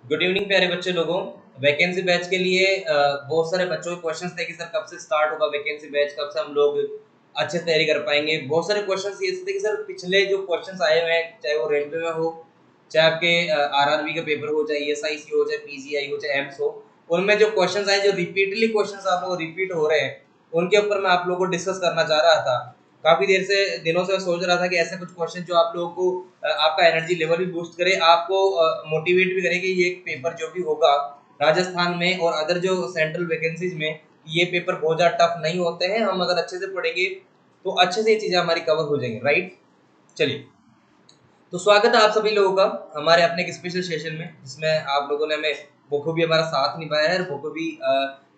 Good evening प्यारे बच्चे लोगों। वैकेंसी बैच के लिए बहुत सारे बच्चों के क्वेश्चंस थे कि सर कब से स्टार्ट होगा वैकेंसी बैच, कब से हम लोग अच्छे से तैयारी कर पाएंगे। बहुत सारे क्वेश्चंस ये थे कि सर पिछले जो क्वेश्चंस आए हुए हैं, चाहे वो रेलवे में हो, चाहे आपके आरआरबी का पेपर हो, चाहे एसआईसी हो, चाहे पीजीआई हो, चाहे एम्स हो, उनमें जो क्वेश्चंस आए, जो रिपीटली क्वेश्चंस आप लोग रिपीट हो रहे हैं, उनके ऊपर मैं आप लोगों को डिस्कस करना चाह रहा था। काफी देर से दिनों से मैं सोच रहा था कि ऐसे कुछ क्वेश्चन जो आप लोगों को आपका एनर्जी लेवल भी बूस्ट करे, आपको मोटिवेट भी करे कि ये पेपर जो भी होगा राजस्थान में और अदर जो सेंट्रल वैकेंसीज में, ये पेपर बहुत ज़्यादा टफ नहीं होते हैं। हम अगर अच्छे से पढ़ेंगे तो अच्छे से ये चीज़ें हमारी कवर हो जाएंगी, राइट। चलिए, तो स्वागत है आप सभी लोगों का हमारे अपने एक स्पेशल सेशन में, जिसमें आप लोगों ने हमें बखूबी हमारा साथ निभाया है और बखूबी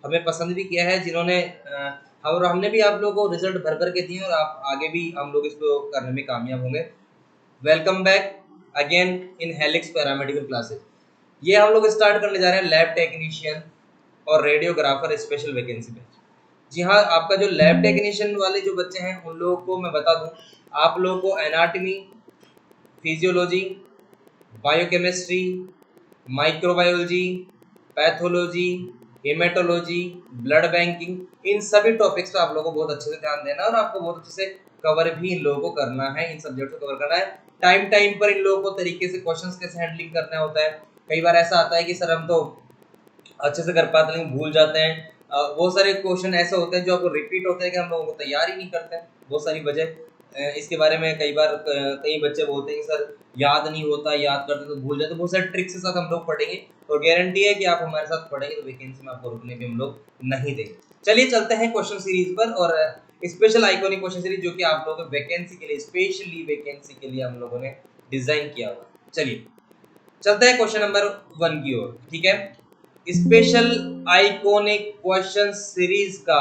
हमें पसंद भी किया है, जिन्होंने और हमने भी आप लोगों को रिजल्ट भर भर के दिए और आप आगे भी हम लोग इसको करने में कामयाब होंगे। Welcome back again in helix paramedical classes. ये हम लोग स्टार्ट करने जा रहे हैं लैब टेक्नीशियन और रेडियोग्राफर स्पेशल वैकेंसी बैच। जी हाँ, आपका जो लैब टेक्नीशियन वाले जो बच्चे हैं उन लोगों को मैं बता दूं, आप लोगों को anatomy, physiology, biochemistry, microbiology, pathology, haematology, blood banking, इन सभी टॉपिक्स पे आप लोगों को बहुत अच्छे से ध्यान देना है और आपको बहुत अच्छे से कवर भी इन लोगों को करना है, इन सब्जेक्ट को कवर करना है। टाइम टाइम पर इन लोगों को तरीके से क्वेश्चंस कैसे हैंडलिंग करना होता है। कई बार ऐसा आता है कि सर हम तो अच्छे से कर पाते लेकिन भूल जाते हैं। बहुत सारे क्वेश्चन ऐसे होते हैं जो आपको रिपीट होते हैं कि हम लोगों को तैयार ही नहीं करते हैं, बहुत सारी वजह। इसके बारे में कई बार कई बच्चे बोलते हैं कि सर याद नहीं होता, याद करते तो भूल जाते। बहुत सारे ट्रिक्स के साथ हम लोग पढ़ेंगे और गारंटी है कि आप हमारे साथ पढ़ेंगे तो वैकेंसी में आपको रुकने भी हम लोग नहीं देंगे। चलिए चलते हैं क्वेश्चन सीरीज पर, और स्पेशल आइकॉनिक क्वेश्चन सीरीज जो कि आप लोगों को वैकेंसी के लिए, स्पेशली वैकेंसी के लिए हम लोगों ने डिजाइन किया हुआ। चलिए चलते हैं क्वेश्चन नंबर 1 की ओर, ठीक है। स्पेशल आइकॉनिक क्वेश्चन सीरीज का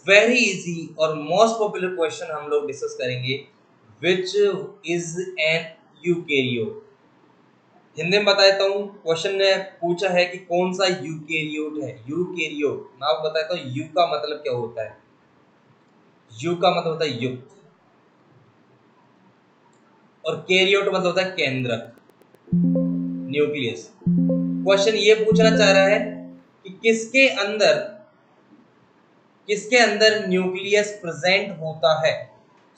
वेरी इजी और मोस्ट पॉपुलर क्वेश्चन हम लोग डिस्कस करेंगे, which is an eukaryote. Hindi में बता देता हूँ, क्वेश्चन ने पूछा है कि कौन सा यूकेरियोट है। यूकेरियोट मैं आपको बताता हूँ यू का मतलब क्या होता है। यू का मतलब होता है युक्त और कैरियोट मतलब होता है केंद्रक, न्यूक्लियस। क्वेश्चन ये पूछना चाह रहा है कि किसके अंदर न्यूक्लियस प्रेजेंट होता है।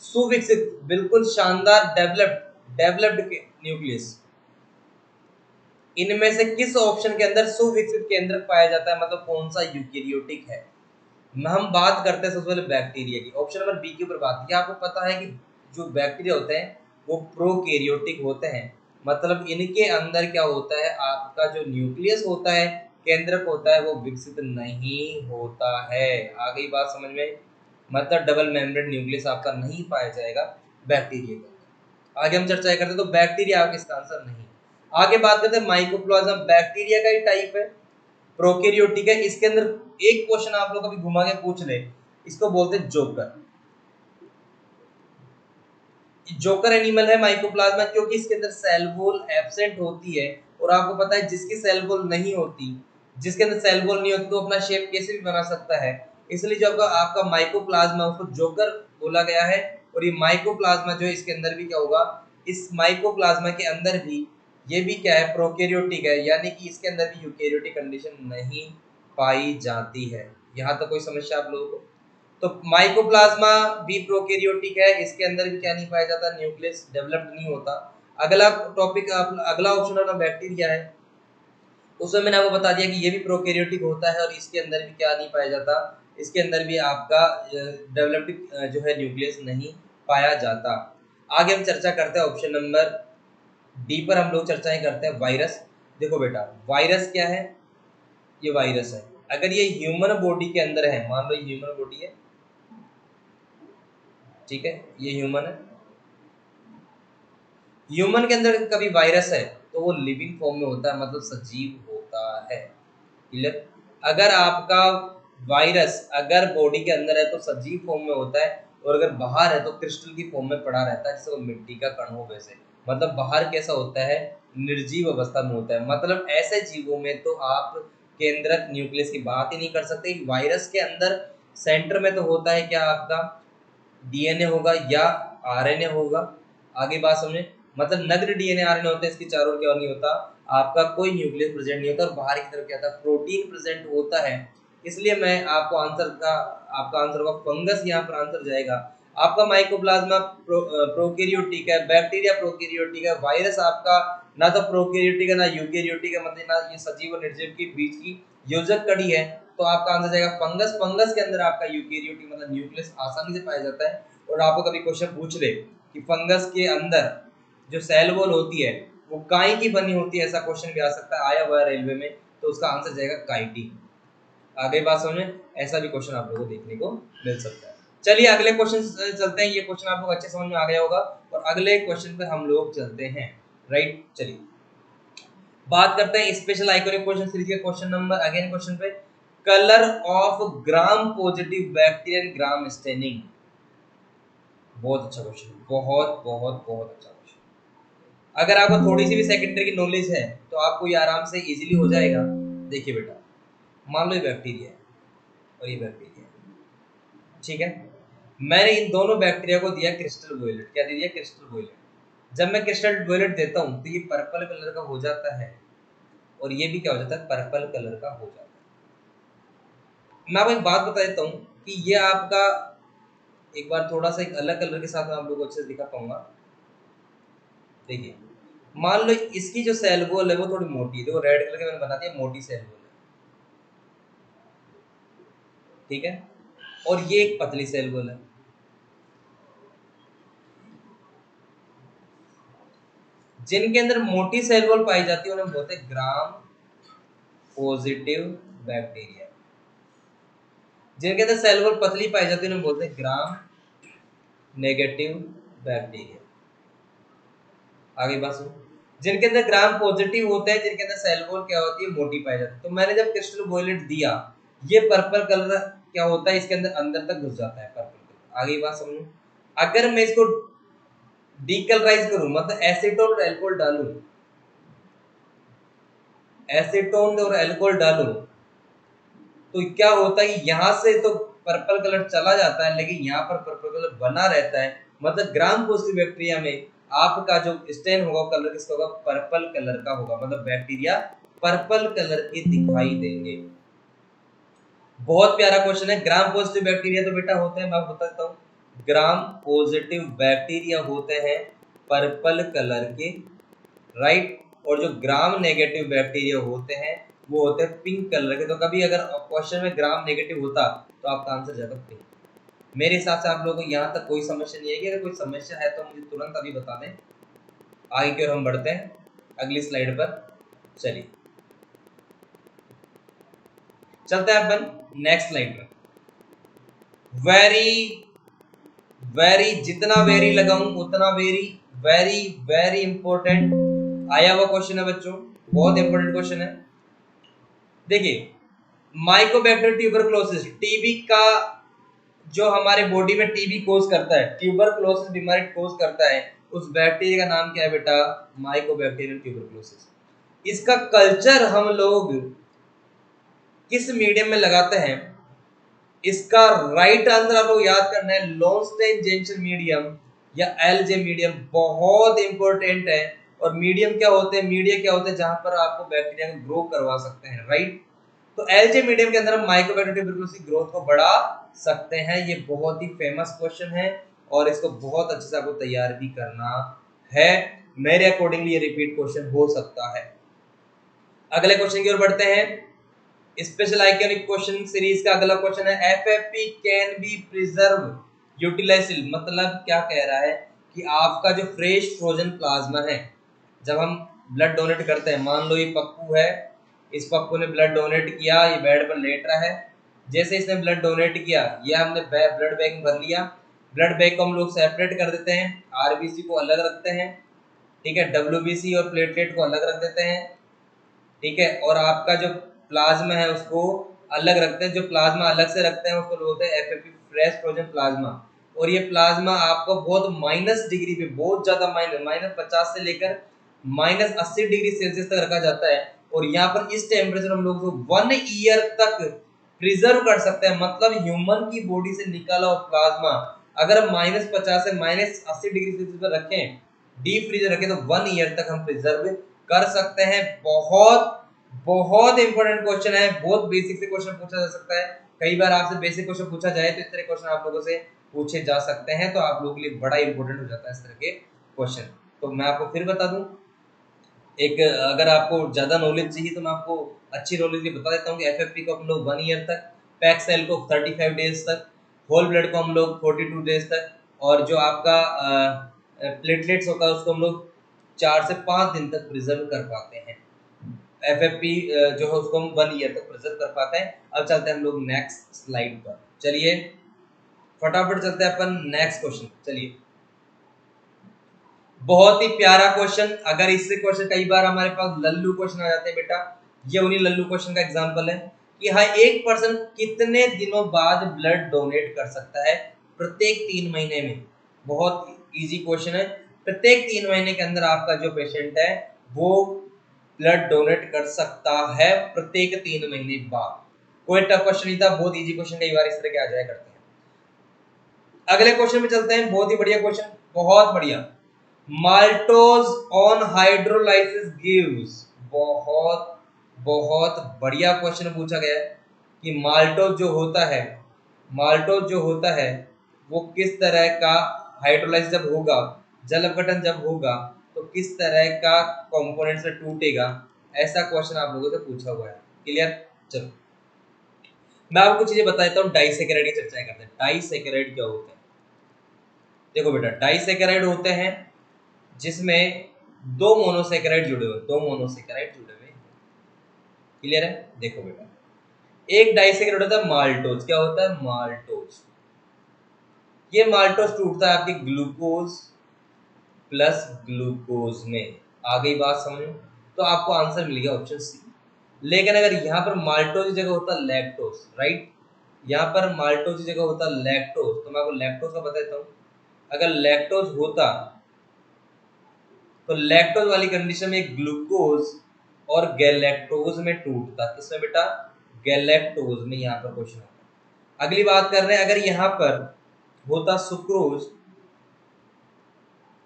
सुविकसित, बिल्कुल शानदार, डेवलप्ड न्यूक्लियस। इनमें से किस ऑप्शन के अंदर सुविकसित केंद्रक पाया जाता है, मतलब कौन सा यूकेरियोटिक है। हम बात करते हैं सबसे पहले बैक्टीरिया की। ऑप्शन नंबर बी के ऊपर बात की। आपको पता है कि जो बैक्टीरिया होते हैं वो प्रोकैरियोटिक होते हैं, मतलब इनके अंदर क्या होता है, आपका जो न्यूक्लियस होता है, केंद्रक होता है, वो विकसित नहीं होता है। आ गई बात समझ में, मतलब डबल मेम्ब्रेन न्यूक्लियस आपका नहीं पाया जाएगा बैक्टीरिया के अंदर। आगे हम चर्चा करते हैं, तो बैक्टीरिया आपका इसका आंसर नहीं। आगे बात करते हैं माइकोप्लाज्मा, बैक्टीरिया का ही टाइप है, प्रोकैरियोटिक है। इसके अंदर एक क्वेश्चन आप लोग कभी घुमा के पूछ ले, इसको बोलते हैं जोकर। जोकर एनिमल है माइकोप्लाज्मा, क्योंकि इसके अंदर सेल वॉल एब्सेंट होती है। और आपको पता है जिसकी सेल वॉल नहीं होती, जिसके अंदर सेल वॉल नहीं होती, तो अपना शेप कैसे भी बना सकता है। इसलिए जो आपका माइकोप्लाज्मा, उसको जोकर बोला गया है। और ये माइकोप्लाज्मा जो है, इसके अंदर भी क्या होगा, इस माइकोप्लाज्मा के अंदर भी ये भी क्या है, प्रोकैरियोटिक है, यानी कि इसके अंदर भी यूकेरियोटिक कंडीशन नहीं पाई जाती है। यहाँ तो कोई समस्या आप लोगों को। तो माइकोप्लाज्मा भी प्रोकैरियोटिक है, इसके अंदर भी क्या नहीं पाया जाता, न्यूक्लियस डेवलप्ड नहीं होता। अगला टॉपिक, अगला ऑप्शन अपना बैक्टीरिया है। उसमें मैंने आपको बता दिया कि ये भी प्रोकैरियोटिक होता है और इसके अंदर भी क्या नहीं पाया जाता, इसके अंदर भी आपका डेवलप्ड जो है न्यूक्लियस नहीं पाया जाता। आगे हम चर्चा करते हैं ऑप्शन नंबर डी पर, हम लोग चर्चाएं करते हैं वायरस। देखो बेटा, वायरस क्या है, ये वायरस है। अगर ये ह्यूमन बॉडी के अंदर है, मान लो ये ह्यूमन बॉडी है, ठीक है, ये ह्यूमन है, ह्यूमन के अंदर कभी वायरस है तो वो लिविंग फॉर्म में होता है, मतलब सजीव होता है। क्लियर। अगर आपका वायरस अगर बॉडी के अंदर है तो सजीव फॉर्म में होता है, और अगर बाहर है तो क्रिस्टल की फॉर्म में पड़ा रहता है, जैसे वो मिट्टी का कण हो वैसे। मतलब बाहर कैसा होता है, निर्जीव अवस्था में होता है। मतलब ऐसे जीवों में तो आप केंद्रक न्यूक्लियस की बात ही नहीं कर सकते। वायरस के अंदर सेंटर में तो होता है क्या, आपका डीएनए होगा या आरएनए होगा। आगे बात समझे, मतलब नग्न डीएनए आरएनए होता है, इसके चारों ओर क्या नहीं होता, आपका कोई न्यूक्लियस प्रेजेंट नहीं होता, और बाहर की तरफ क्या था, प्रोटीन प्रेजेंट होता है। इसलिए मैं आपको आपका आंसर होगा फंगस, यहाँ पर आंसर जाएगा। आपका माइकोप्लाज्मा प्रोकैरियोटिक है, बैक्टीरिया प्रोकैरियोटिक है, वायरस आपका ना तो प्रोकैरियोटिक है ना यूकैरियोटिक है, मतलब ना ये सजीव और निर्जीव के बीच की योजक कड़ी है, तो आपका आंसर जाएगा फंगस। फंगस के अंदर आपका यूकैरियोटिक मतलब न्यूक्लियस आसानी से पाया जाता है। और आपको कभी क्वेश्चन पूछ ले कि फंगस के अंदर जो सेल वॉल होती है वो काई की बनी होती है, ऐसा क्वेश्चन भी आ सकता है, आया हुआ है रेलवे में, तो उसका आंसर जाएगा काइटिन। आगे बात समझ में, ऐसा भी क्वेश्चन आप लोगों को देखने को मिल सकता है। चलिए अगले क्वेश्चन चलते हैं, ये क्वेश्चन आप लोग अच्छे समझ में आ गया होगा, और अगले क्वेश्चन पे हम लोग चलते हैं। राइट, चलिए बात करते हैं स्पेशल आइकॉनिक क्वेश्चन सीरीज के क्वेश्चन नंबर, अगेन क्वेश्चन पे, colour of gram positive bacteria in gram staining. बहुत अच्छा क्वेश्चन, बहुत बहुत बहुत अच्छा क्वेश्चन। अगर आपको थोड़ी सी भी सेकेंडरी की नॉलेज है तो आपको ये आराम से इजीली हो जाएगा। देखिए बेटा, मान लो ये बैक्टीरिया है और ये बैक्टीरिया है, ठीक है। मैंने इन दोनों बैक्टीरिया को दिया क्रिस्टल वोयलेट। क्या दे दिया? क्रिस्टल वोयलेट। जब मैं क्रिस्टल वोयलेट देता हूं तो ये पर्पल कलर का हो जाता है, और ये भी क्या हो जाता है? पर्पल कलर का हो जाता है। मैं आपको एक बात बता देता हूं कि ये आपका, एक बार थोड़ा सा एक अलग कलर के साथ मैं आप लोगों को अच्छे से दिखा पाऊंगा। देखिए, मान लो इसकी जो सेल वॉल है वो थोड़ी मोटी है, देखो रेड कलर के मैंने बना दिया, मोटी सेल वॉल है, ठीक है। और ये एक पतली सेल वॉल है। जिनके अंदर मोटी सेल वॉल पाई जाती है उन्हें बोलते हैं ग्राम पॉजिटिव बैक्टीरिया। जिनके अंदर सेल वॉल पतली पाई जाती है उन्हें बोलते हैं ग्राम नेगेटिव बैक्टीरिया। आगे बात सुनो, जिनके अंदर ग्राम पॉजिटिव होते हैं, जिनके अंदर सेल वॉल क्या होती है? मोटी पाई जाती है। तो मैंने जब क्रिस्टल वोयलेट दिया, ये पर्पल कलर क्या होता है? इसके अंदर अंदर तक घुस जाता है पर्पल कलर। आगे बात समझो, अगर मैं इसको डीकलराइज करूं, मतलब एसीटोन और अल्कोहल डालूं, एसीटोन और अल्कोहल डालूं, तो क्या होता है? यहां से तो पर्पल कलर चला जाता है, लेकिन यहाँ पर पर्पल कलर बना रहता है। मतलब ग्राम पॉजिटिव बैक्टीरिया में आपका जो स्टेन होगा कलर किसका होगा? पर्पल कलर का होगा, मतलब बैक्टीरिया पर्पल कलर के दिखाई देंगे। बहुत प्यारा क्वेश्चन है। ग्राम पॉजिटिव बैक्टीरिया तो बेटा होते हैं, मैं आपको बताता हूँ, ग्राम पॉजिटिव बैक्टीरिया होते हैं पर्पल कलर के, राइट। और जो ग्राम नेगेटिव बैक्टीरिया होते हैं वो होते हैं पिंक कलर के। तो कभी अगर क्वेश्चन में ग्राम नेगेटिव होता तो आपका आंसर जाता पिंक। मेरे हिसाब से आप लोगों को यहाँ तक कोई समस्या नहीं है। कि अगर कोई समस्या है तो मुझे तुरंत अभी बता दें। आगे की ओर हम बढ़ते हैं अगली स्लाइड पर। चलिए चलते हैं अपन नेक्स्ट स्लाइड पर। वेरी वेरी, जितना वेरी लगाऊं उतना वेरी, वेरी वेरी इंपॉर्टेंट आया हुआ क्वेश्चन है बच्चों, बहुत इंपॉर्टेंट क्वेश्चन है। देखिए, माइकोबैक्टीरियल ट्यूबरकुलोसिस, टीबी का जो हमारे बॉडी में टीबी कोज करता है, ट्यूबरकुलोसिस बीमारी कोज करता है, उस बैक्टीरिया का नाम क्या है बेटा? Mycobacterial tuberculosis. इसका कल्चर हम लोग किस मीडियम में लगाते हैं? इसका राइट आंसर आपको याद करना है, लॉन्स्टेन जेंशन मीडियम या एलजे मीडियम, बहुत इंपॉर्टेंट है। और मीडियम क्या होते हैं? मीडिया क्या होते हैं जहां पर आपको बैक्टीरिया को ग्रो करवा सकते हैं, राइट। तो एलजे मीडियम के अंदर हम माइकोबैक्टीरियल ट्यूबरकुलोसिस ग्रोथ को बढ़ा सकते हैं। ये बहुत ही फेमस क्वेश्चन है और इसको बहुत अच्छे से आपको तैयार भी करना है। मेरे अकॉर्डिंगली ये रिपीट क्वेश्चन हो सकता है। अगले क्वेश्चन की ओर बढ़ते हैं। स्पेशल आइकॉनिक क्वेश्चन सीरीज का अगला क्वेश्चन है, FFP can be preserve utilized. मतलब क्या कह रहा है कि आपका जो फ्रेश फ्रोजन प्लाज्मा है, जब हम ब्लड डोनेट करते हैं, मान लो ये पप्पू है, इस पप्पू ने ब्लड डोनेट किया, ये बेड पर लेट रहा है। जैसे इसने ब्लड डोनेट किया, ये हमने ब्लड बैग में भर लिया। ब्लड बैग को हम लोग सेपरेट कर देते हैं, आरबीसी को अलग रखते हैं, ठीक है, डब्ल्यूबीसी और प्लेटलेट को अलग रख देते हैं, ठीक है। और आपका जो प्लाज्मा है उसको अलग रखते हैं। जो प्लाज्मा अलग से रखते हैं उसको बोलते हैं एफएफपी, फ्रेश फ्रोजन प्लाज्मा। और ये प्लाज्मा आपको बहुत माइनस डिग्री पे, बहुत ज्यादा -50 से लेकर -80 डिग्री सेल्सियस तक रखा जाता है। और यहाँ पर इस टेम्परेचर हम लोग 1 ईयर तक प्रिजर्व कर सकते हैं। मतलब ह्यूमन की बॉडी से निकाला हुआ प्लाज्मा अगर -50 से -80 डिग्री सेल्सियस पर रखें डीप फ्रीज रखे तो 1 ईयर तक हम प्रिजर्व कर सकते हैं। बहुत बहुत इंपॉर्टेंट क्वेश्चन है, बहुत बेसिक से क्वेश्चन पूछा जा सकता है। कई बार आपसे बेसिक क्वेश्चन पूछा जाए तो इस तरह क्वेश्चन आप लोगों से पूछे जा सकते हैं, तो आप लोगों के लिए बड़ा इंपॉर्टेंट हो जाता है इस तरह के क्वेश्चन। तो मैं आपको फिर बता दूं, एक अगर आपको ज्यादा नॉलेज चाहिए तो मैं आपको अच्छी नॉलेज भी बता देता हूँ कि एफएफपी को हम लोग 1 ईयर तक, पैक सेल को 35 डेज तक, होल ब्लड को हम लोग 42 डेज तक, और जो आपका प्लेटलेट्स होता है उसको हम लोग 4 से 5 दिन तक प्रिजर्व कर पाते हैं। एफएफपी जो है उसको हम 1 ईयर तक प्रिजर्व कर पाते हैं। अब चलते हैं हम लोग नेक्स्ट स्लाइड पर, चलिए फटाफट चलते हैं अपन नेक्स्ट क्वेश्चन। चलिए, बहुत ही प्यारा क्वेश्चन, अगर इससे क्वेश्चन कई बार हमारे पास लल्लू क्वेश्चन आ जाते हैं बेटा, ये उन्हीं लल्लू क्वेश्चन का एग्जांपल है कि हाँ, एक पर्सन कितने दिनों बाद ब्लड डोनेट कर सकता है प्रत्येक 3 महीने में। बहुत इजी क्वेश्चन है, प्रत्येक 3 महीने के अंदर आपका जो पेशेंट है वो ब्लड डोनेट कर सकता है प्रत्येक 3 महीने बाद। कोई टफ क्वेश्चन नहीं था, बहुत इजी क्वेश्चन कई बार इस तरह के आ जाया करते हैं। अगले क्वेश्चन में चलते हैं, बहुत ही बढ़िया क्वेश्चन, बहुत बढ़िया। माल्टोज ऑन हाइड्रोलाइसिस गिव्स, बहुत बहुत बढ़िया क्वेश्चन पूछा गया है कि माल्टोज जो होता है, माल्टोज जो होता है वो किस तरह का हाइड्रोलाइसिस जब होगा, जल अपघटन जब होगा तो किस तरह का कंपोनेंट से टूटेगा, ऐसा क्वेश्चन आप लोगों से पूछा हुआ है। क्लियर? चलो मैं आपको चीजें बता देता हूँ, डाइसैकेराइड की चर्चा करते हैं। डाइसैकेराइड क्या होते हैं? देखो बेटा, डाइसैकेराइड होते हैं जिसमें 2 मोनोसैकेराइड जुड़े हुए, 2 मोनोसैकेराइड जुड़े हुए। क्लियर है? देखो बेटा, एक डाइसैकेराइड होता है माल्टोज। क्या होता है? माल्टोज। ये माल्टोज टूटता है आपके ग्लूकोज प्लस ग्लूकोज में। आ गई बात समझ में? तो आपको आंसर मिल गया ऑप्शन सी। लेकिन अगर यहाँ पर माल्टोज की जगह होता लैक्टोज, राइट, यहाँ पर माल्टोज की जगह होता लैक्टोज, तो मैं आपको लैक्टोज का बता देता हूँ। अगर लैक्टोज होता तो लैक्टोज वाली कंडीशन में ग्लूकोज और गैलेक्टोज में टूटता। किसमें बेटा? गैलेक्टोज में। यहाँ पर क्वेश्चन होता। अगली बात कर रहे हैं, अगर यहाँ पर होता सुक्रोज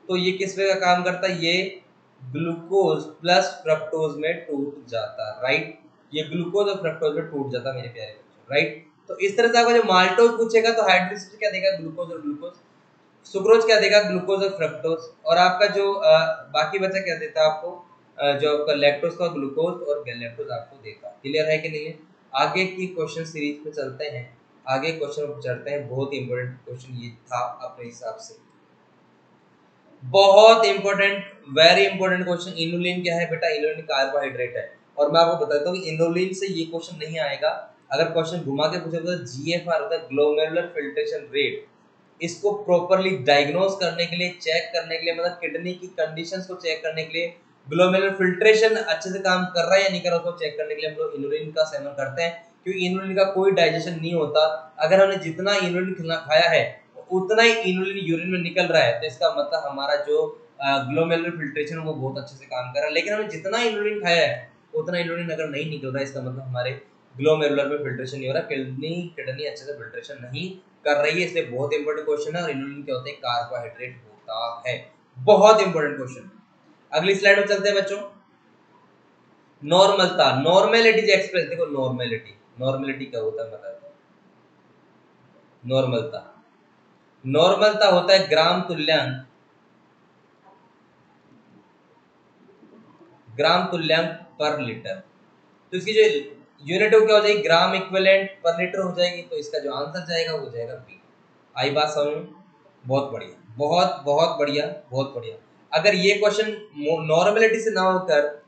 तो ये किस में का काम करता? ये ग्लूकोज प्लस फ्रक्टोज में टूट जाता, राइट। ये ग्लूकोज और फ्रक्टोज में टूट जाता मेरे प्यारे बच्चों, राइट। तो इस तरह से आपको जो माल्टोज पूछेगा तो हाइड्रोलाइसिस क्या देगा? ग्लूकोज और ग्लूकोज। सुक्रोज क्या देगा? ग्लूकोज और फ्रक्टोज। और आपका जो बाकी बचा क्या देता है आपको? जो आपका लैक्टोज का ग्लूकोज और गैलेक्टोज आपको देता। क्लियर है कि नहीं है? आगे की क्वेश्चन सीरीज पे चलते हैं, आगे क्वेश्चन चलते हैं। बहुत इंपॉर्टेंट क्वेश्चन ये था अपने हिसाब से, बहुत important, very important question. Inulin क्या है बेटा? इनुलिन कार्बोहाइड्रेट है। और मैं आपको बताता हूँ कि इनुलिन से ये क्वेश्चन नहीं आएगा। अगर क्वेश्चन घुमा के पूछे तो जीएफआर होता है ग्लोमेरुलर फिल्ट्रेशन रेट। इसको प्रॉपर्ली डायग्नोज करने के लिए, चेक करने के लिए, मतलब किडनी की कंडीशंस को चेक करने के लिए, ग्लोमेरुलर फिल्ट्रेशन अच्छे से काम कर रहा है या नहीं कर रहा, उसको चेक करने के लिए हम लोग इनुलिन का सेवन करते हैं। क्योंकि इनुलिन का कोई डाइजेशन नहीं होता। अगर हमने जितना इनुलिन खाया है उतना ही इनुलिन यूरिन में निकल रहा है, तो इसका मतलब हमारा जो ग्लोमेरुलर फिल्ट्रेशन वो बहुत अच्छे से काम कर रहा है। लेकिन हमने जितना इनुलिन खाया है उतना इनुलिन अगर नहीं निकल रहा है, इसका मतलब हमारे ग्लोमेरुलर में फिल्ट्रेशन नहीं हो रहा, किडनी अच्छे से फिल्ट्रेशन नहीं कर रही है। इसलिए बहुत इंपॉर्टेंट क्वेश्चन है। और इनुलिन क्या होता है? कार्बोहाइड्रेट होता है। बहुत इंपॉर्टेंट क्वेश्चन। अगली स्लाइड में चलते हैं बच्चों। नॉर्मलता, नॉर्मेलिटी एक्सप्रेस। देखो नॉर्मेलिटी, नॉर्मेलिटी क्या होता है बताते हैं। नॉर्मलता, नॉर्मलता होता है ग्राम तुल्यांक, ग्राम तुल्यांक पर लीटर। तो इसकी जो यूनिट क्या हो जाएगी? ग्राम इक्विवेलेंट पर लीटर हो जाएगी। तो इसका जो आंसर जाएगा वो जाएगा बी। आई बात समझ में? बहुत बढ़िया, बहुत बहुत बढ़िया, बहुत बढ़िया। अगर ये क्वेश्चन नॉर्मेलिटी से ना होकर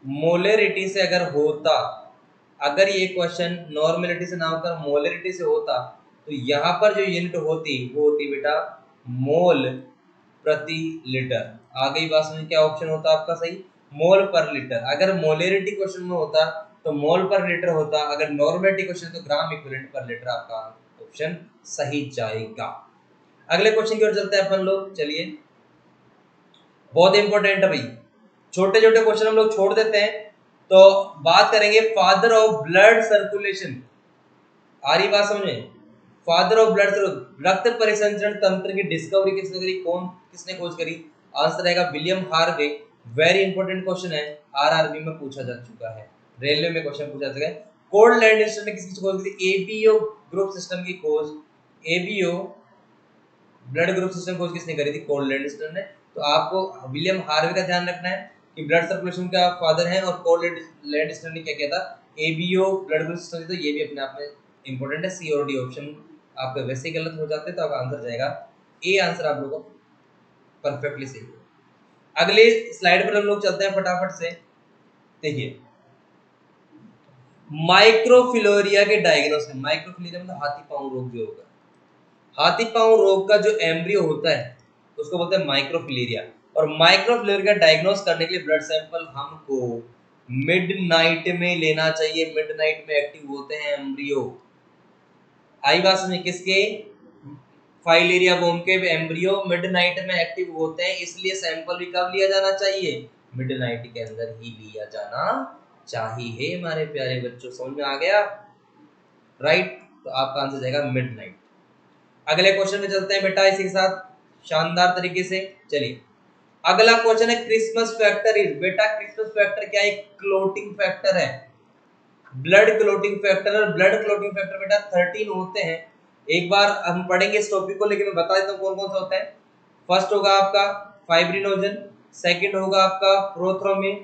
मोलरिटी से अगर होता, अगर ये क्वेश्चन नॉर्मेलिटी से ना होकर मोलरिटी से होता तो यहाँ पर जो यूनिट होती वो होती बेटा मोल प्रति लीटर। आ गई बात समझ? क्या ऑप्शन होता आपका सही? मोल पर लीटर। अगर मोलरिटी क्वेश्चन में होता तो मोल पर लीटर होता, अगर नॉर्मेलिटी क्वेश्चन तो ग्राम इक्विवेलेंट पर लीटर आपका ऑप्शन सही जाएगा। अगले क्वेश्चन की ओर चलते हैं अपन लोग। चलिए, बहुत इंपॉर्टेंट है भाई, छोटे छोटे क्वेश्चन हम लोग छोड़ देते हैं। तो बात करेंगे फादर ऑफ ब्लड सर्कुलेशन। आ रही बात समझ में? फादर ऑफ ब्लड रक्त परिसंचरण तंत्र की डिस्कवरी किसने करी, किसने खोज करी? आंसर आएगा William Harvey. Very important question है, आरआरबी में पूछा जा चुका है, रेलवे में क्वेश्चन पूछा जा चुका है। कोल्ड लैंड सिस्टम ने किसकी खोज की? एबीओ ग्रुप सिस्टम की खोज, एबीओ ब्लड ग्रुप सिस्टम खोज किसने करी थी? कोल्ड लैंड सिस्टम ने। तो आपको विलियम हार्वे का ध्यान रखना है कि ब्लड सर्कुलेशन का फादर है, और कोल्ड लैंड सिस्टम ने क्या किया था? ABO blood group system. तो ये भी अपने आप में इंपॉर्टेंट है। सी और डी ऑप्शन आपके वैसे ही गलत हो जाते हैं, तो आपका आंसर जाएगा ए। आंसर आप लोगों को परफेक्टली सही। अगले स्लाइड पर हम लोग चलते हैं फटाफट से। देखिए माइक्रोफिलोरिया के डायग्नोसिस। माइक्रोफिलोरिया मतलब हाथी पांव रोग जो होगा, हाथी पांव रोग का जो एम्ब्रियो होता है उसको बोलते हैं माइक्रोफिलेरिया। और माइक्रोफिलेरिया का डायग्नोस करने के लिए ब्लड सैंपल हमको मिडनाइट में लेना चाहिए। मिडनाइट में एक्टिव होते हैं एम्ब्रियो। आई बात समझ? किसके? फाइलेरिया वोम के एम्ब्रियो मिडनाइट में एक्टिव होते हैं, इसलिए सैंपल भी कब लिया जाना चाहिए? मिडनाइट के अंदर ही लिया जाना चाहिए हमारे प्यारे बच्चों। समझ में आ गया? राइट, तो आपका आंसर जाएगा मिडनाइट। अगले क्वेश्चन में चलते हैं बेटा इसी के साथ शानदार तरीके से। चलिए अगला क्वेश्चन है क्रिसमस फैक्टर इज। बेटा क्रिसमस फैक्टर क्या है? क्लोटिंग फैक्टर है, ब्लड क्लोटिंग फैक्टर। और ब्लड क्लोटिंग फैक्टर बेटा 13 होते हैं। एक बार हम पढ़ेंगे इस टॉपिक को, लेकिन मैं बता देता हूँ कौन कौन सा होता है। फर्स्ट होगा आपका फाइब्रिनोजन, सेकंड होगा आपका प्रोथ्रोम्बिन,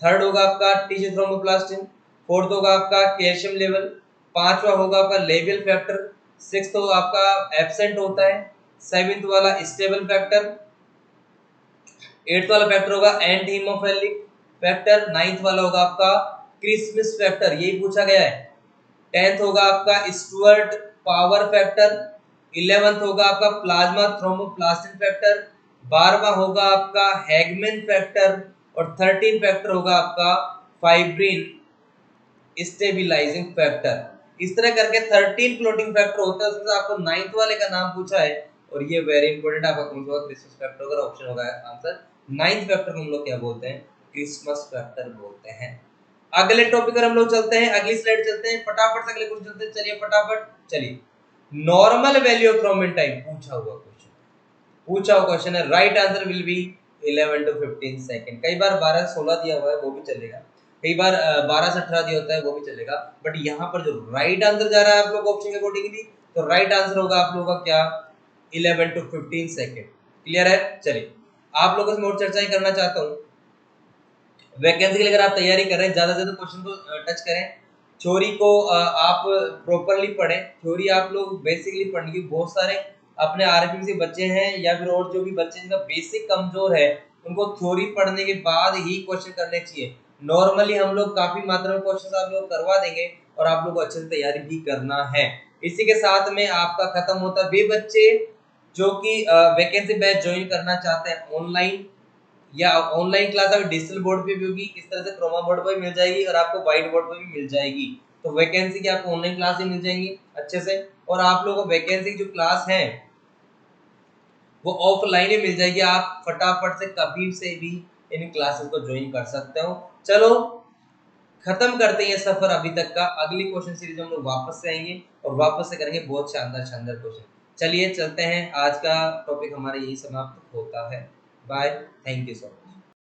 थर्ड होगा आपका टिश्यू थ्रोम्बोप्लास्टिन, फोर्थ होगा आपका कैल्शियम लेवल, पांचवा होगा आपका लेबियल फैक्टर, सिक्स्थ तो आपका एब्सेंट होता है, सेवेंथ वाला स्टेबल फैक्टर, एट्थ वाला फैक्टर होगा एंटी हीमोफिलिक फैक्टर, नाइन्थ वाला होगा आपका क्रिसमस फैक्टर, यही पूछा गया है। टेंथ होगा आपका स्टुअर्ट पावर फैक्टर, 11th होगा आपका प्लाज्मा थ्रोम्बोप्लास्टिन फैक्टर, 12वां होगा आपका हैगमैन फैक्टर, और 13 फैक्टर होगा आपका फाइब्रिन स्टेबिलाइजिंग फैक्टर। इस तरह करके 13 क्लोटिंग फैक्टर होता है, उसमें आपको 9th वाले का नाम पूछा है, और ये वेरी इंपॉर्टेंट आपका कौन सा क्रिसमस फैक्टर होगा? ऑप्शन होगा आंसर 9th फैक्टर को हम लोग क्या बोलते हैं? क्रिसमस फैक्टर बोलते हैं। अगले टॉपिक पर हम लोग चलते हैं, अगली स्लाइड चलते हैं फटाफट से, अगले क्वेश्चन चलते हैं। चलिए फटाफट चलिए। Normal value of thrombin time पूछा हुआ क्वेश्चन है। Right answer will be 11 to 15 second. कई बार 12 से 16 दिया हुआ है वो भी चलेगा, कई बार 12 से 18 दिया होता है वो भी चलेगा, बट यहाँ पर जो राइट आंसर जा रहा है आप लोग ऑप्शन के अकॉर्डिंगली, तो राइट आंसर होगा आप लोगों का क्या? 11 to 15 सेकंड। क्लियर है? चलिए आप लोगों से मैं और चर्चा करना चाहता हूँ। वैकेंसी के लिए अगर आप तैयारी कर रहे हैं, ज्यादा से ज्यादा क्वेश्चन को टच करें, थ्योरी को आप प्रॉपरली पढ़ें। थ्योरी आप लोग बेसिकली पढ़ने की, बहुत सारे अपने आरपी से बच्चे हैं या फिर और जो भी बच्चे जिनका बेसिक कमजोर है, उनको थ्योरी पढ़ने के बाद ही क्वेश्चन करने चाहिए। नॉर्मली हम लोग काफी मात्रा में क्वेश्चन आप लोग करवा देंगे, और आप लोग को अच्छे से तैयारी भी करना है। इसी के साथ में आपका खत्म होता है वे बच्चे जो कि वैकेंसी बैच ज्वाइन करना चाहते हैं ऑनलाइन, या ऑनलाइन क्लास अगर डिजिटल बोर्ड पे भी होगी, इस तरह से क्रोमा बोर्ड पर भी मिल जाएगी, और आपको व्हाइट बोर्ड पर भी मिल जाएगी। तो वैकेंसी की आपको ऑनलाइन क्लास ही मिल जाएंगी अच्छे से, और आप लोगों को वैकेंसी की जो क्लास है वो ऑफलाइन ही मिल जाएगी। आप फटाफट से कभी से भी इन क्लासेस को ज्वाइन कर सकते हो। चलो खत्म करते हैं सफर अभी तक का। अगली क्वेश्चन सीरीज हम लोग वापस से आएंगे, और वापस से करेंगे बहुत शानदार शानदार क्वेश्चन। चलिए चलते हैं, आज का टॉपिक हमारा यही समाप्त होता है। Bye, thank you so much.